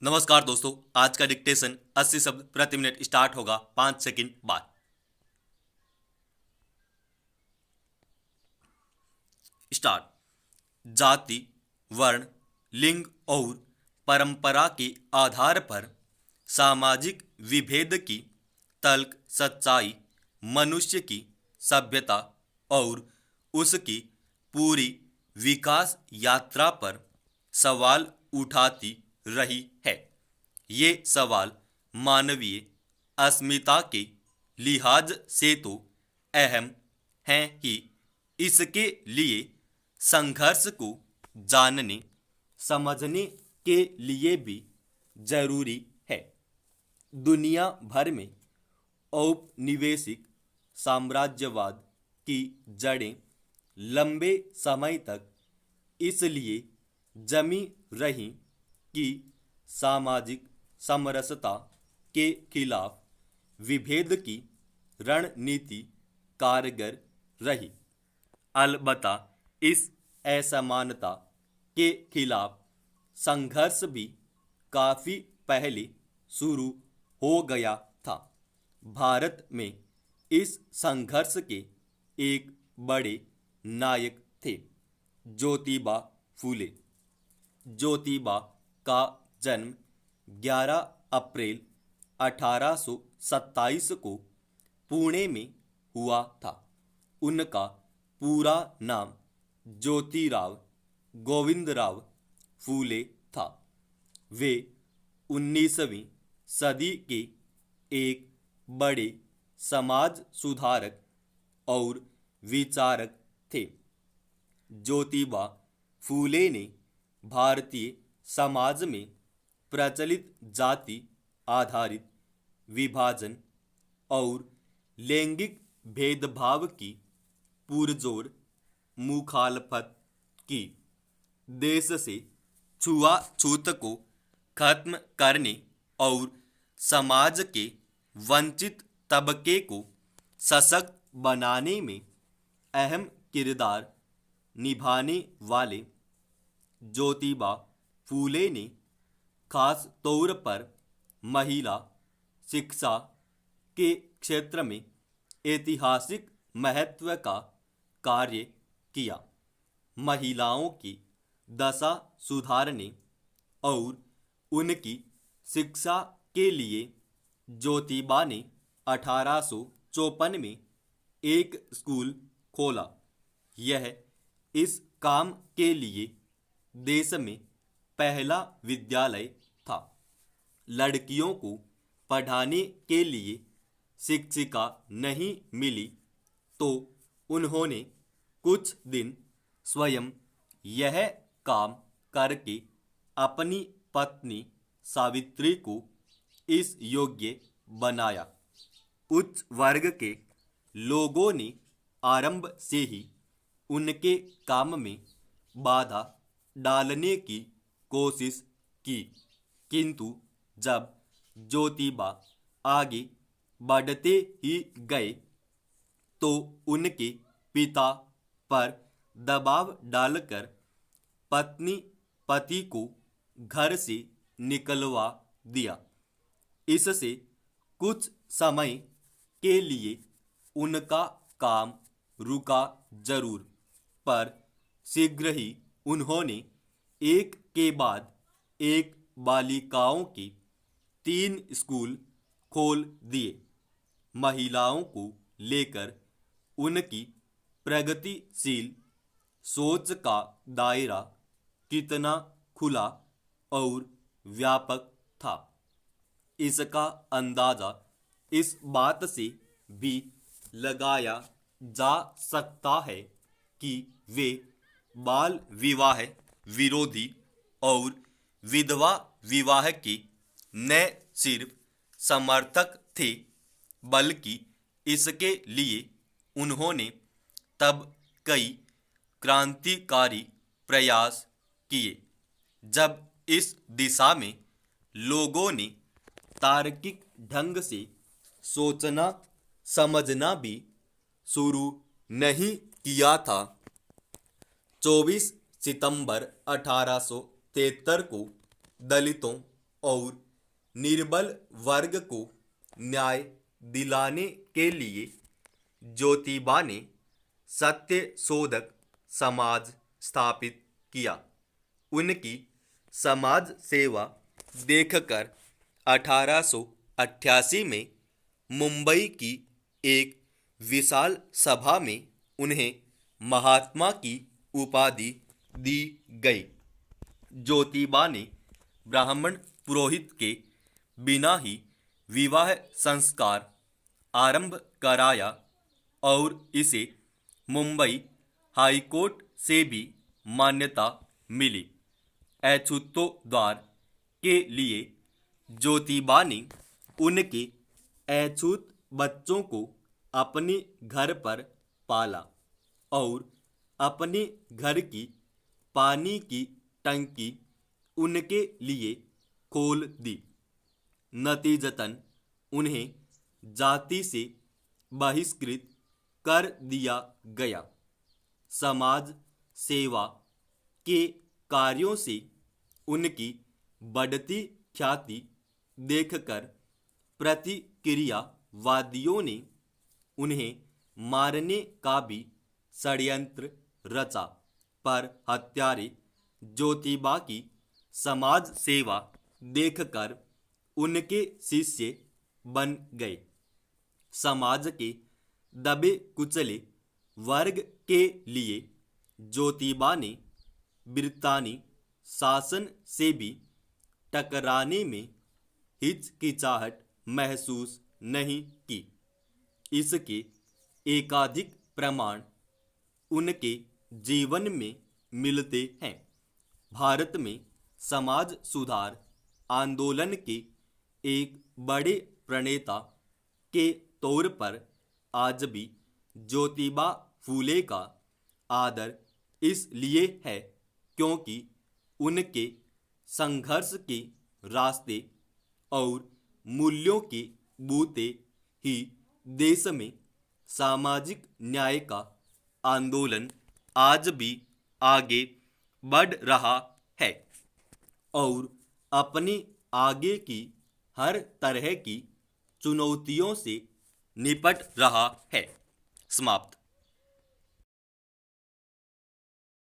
नमस्कार दोस्तों, आज का डिक्टेशन 80 शब्द प्रति मिनट स्टार्ट होगा 5 सेकंड बाद। स्टार्ट। जाति, वर्ण, लिंग और परंपरा के आधार पर सामाजिक विभेद की तल्ख सच्चाई मनुष्य की सभ्यता और उसकी पूरी विकास यात्रा पर सवाल उठाती रही है। ये सवाल मानवीय अस्मिता के लिहाज से तो अहम हैं ही इसके लिए संघर्ष को जानने समझने के लिए भी जरूरी है। दुनिया भर में औपनिवेशिक साम्राज्यवाद की जड़ें लंबे समय तक इसलिए जमी रहीं कि सामाजिक समरसता के खिलाफ विभेद की रणनीति कारगर रही। अलबत्ता इस असमानता के खिलाफ संघर्ष भी काफ़ी पहले शुरू हो गया था। भारत में इस संघर्ष के एक बड़े नायक थे, ज्योतिबा फूले। ज्योतिबा का जन्म 11 अप्रैल 1827 को पुणे में हुआ था। उनका पूरा नाम ज्योतिराव गोविंदराव फूले था। वे 19वीं सदी के एक बड़े समाज सुधारक और विचारक थे। ज्योतिबा फूले ने भारतीय समाज में प्रचलित जाति आधारित विभाजन और लैंगिक भेदभाव की पुरजोर मुखालफत की। देश से छुआछूत को खत्म करने और समाज के वंचित तबके को सशक्त बनाने में अहम किरदार निभाने वाले ज्योतिबा फूले ने खास तौर पर महिला शिक्षा के क्षेत्र में ऐतिहासिक महत्व का कार्य किया। महिलाओं की दशा सुधारने और उनकी शिक्षा के लिए ज्योतिबा ने 1854 में एक स्कूल खोला। यह इस काम के लिए देश में पहला विद्यालय था। लड़कियों को पढ़ाने के लिए शिक्षिका नहीं मिली तो उन्होंने कुछ दिन स्वयं यह काम करके अपनी पत्नी सावित्री को इस योग्य बनाया। उच्च वर्ग के लोगों ने आरंभ से ही उनके काम में बाधा डालने की कोशिश की, किंतु जब ज्योतिबा आगे बढ़ते ही गए तो उनके पिता पर दबाव डालकर पत्नी पति को घर से निकलवा दिया। इससे कुछ समय के लिए उनका काम रुका जरूर, पर शीघ्र ही उन्होंने एक के बाद एक बालिकाओं के 3 स्कूल खोल दिए। महिलाओं को लेकर उनकी प्रगतिशील सोच का दायरा कितना खुला और व्यापक था, इसका अंदाजा इस बात से भी लगाया जा सकता है कि वे बाल विवाह विरोधी और विधवा विवाह के न सिर्फ समर्थक थे, बल्कि इसके लिए उन्होंने तब कई क्रांतिकारी प्रयास किए जब इस दिशा में लोगों ने तार्किक ढंग से सोचना समझना भी शुरू नहीं किया था। 24 सितंबर 1873 को दलितों और निर्बल वर्ग को न्याय दिलाने के लिए ज्योतिबा ने सत्य शोधक समाज स्थापित किया। उनकी समाज सेवा देखकर 1888 में मुंबई की एक विशाल सभा में उन्हें महात्मा की उपाधि दी गई। ज्योतिबा ने ब्राह्मण पुरोहित के बिना ही विवाह संस्कार आरंभ कराया और इसे मुंबई हाईकोर्ट से भी मान्यता मिली। अछूतोद्धार के लिए ज्योतिबा ने उनके अछूत बच्चों को अपने घर पर पाला और अपने घर की पानी की टंकी उनके लिए खोल दी। नतीजतन उन्हें जाति से बहिष्कृत कर दिया गया। समाज सेवा के कार्यों से उनकी बढ़ती ख्याति देखकर प्रतिक्रियावादियों ने उन्हें मारने का भी षड्यंत्र रचा, पर हत्यारे ज्योतिबा की समाज सेवा देखकर उनके शिष्य बन गए। समाज के दबे कुचले वर्ग के लिए ज्योतिबा ने ब्रितानी शासन से भी टकराने में हिचकिचाहट महसूस नहीं की। इसके एकाधिक प्रमाण उनके जीवन में मिलते हैं। भारत में समाज सुधार आंदोलन के एक बड़े प्रणेता के तौर पर आज भी ज्योतिबा फूले का आदर इसलिए है क्योंकि उनके संघर्ष के रास्ते और मूल्यों के बूते ही देश में सामाजिक न्याय का आंदोलन आज भी आगे बढ़ रहा है और अपने आगे की हर तरह की चुनौतियों से निपट रहा है। समाप्त।